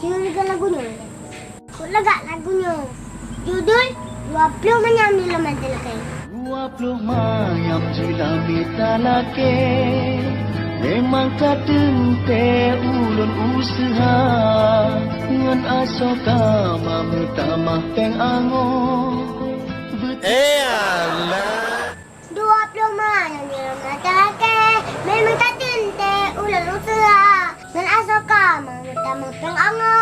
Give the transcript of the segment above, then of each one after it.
Silakan lagunya. Kau lagak lagunya. Judul 20 Manyam di Laman Talake. 20 mayam jilami talake. Memang kadente ulun usaha. Ngan asoka mamu tamah peng ango. Alah. 20 Manyam di Laman Talake. Memang kadente ulun usaha. Ngan asoka mamu tamah peng ango.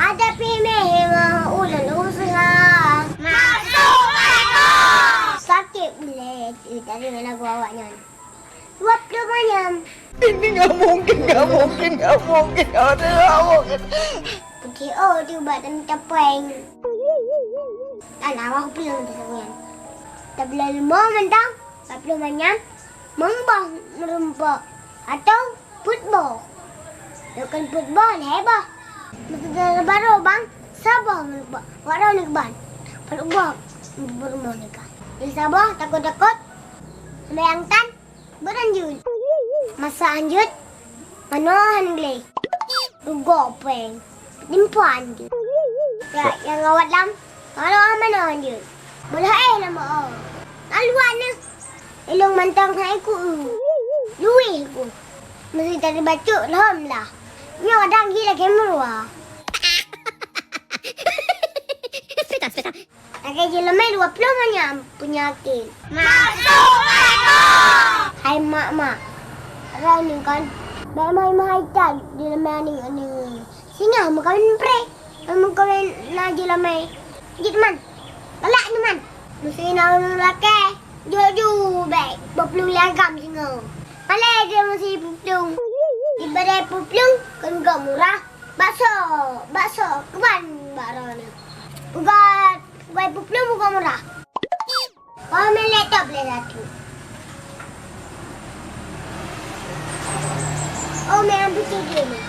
Ada pimeh ulun usaha. Masuk sakit boleh cerita dengan lagu awaknya. 20 Manyam. Ini nggak mungkin. Putih oh dia buat minta prank. Alah aku belum tersebut. Tak boleh lemah mentang. 20 Manyam. Membah merempak. Atau football. Bukan football hebah. Masa baru bang. Sabar merempak. Walau ni keban. Football. Berumah nikah. Di Sabah takut-takut. Sampai tan beranjut. Masa anjut. Manohan gelih. Rugo peng. Dimpuan je. Ya, yang awat lam. Kalau mana anjut. Boleh nama oh. Aluan ni. Ilung mantang saya ku. Luih ku. Mesti tadi bacuk lom lah. Nyawa dah gila kemerua. Pakai jelamai 20 Manyam penyakit. Masuk hai mak. Rau ni kan. Baik mai tak jelamai ni. Singa mu kawin pre. Mu kawin na jelamai. Git man. Balak ni man. Mesti nak lelaki. Jojo baik. 20 lagam singa. Palai dia mesti puplung. Di badai puplung kan gak murah. Bakso keban barang ni. Ugat Baik puplung bukan murah. Kau main laptop boleh satu. Oh, main putih game.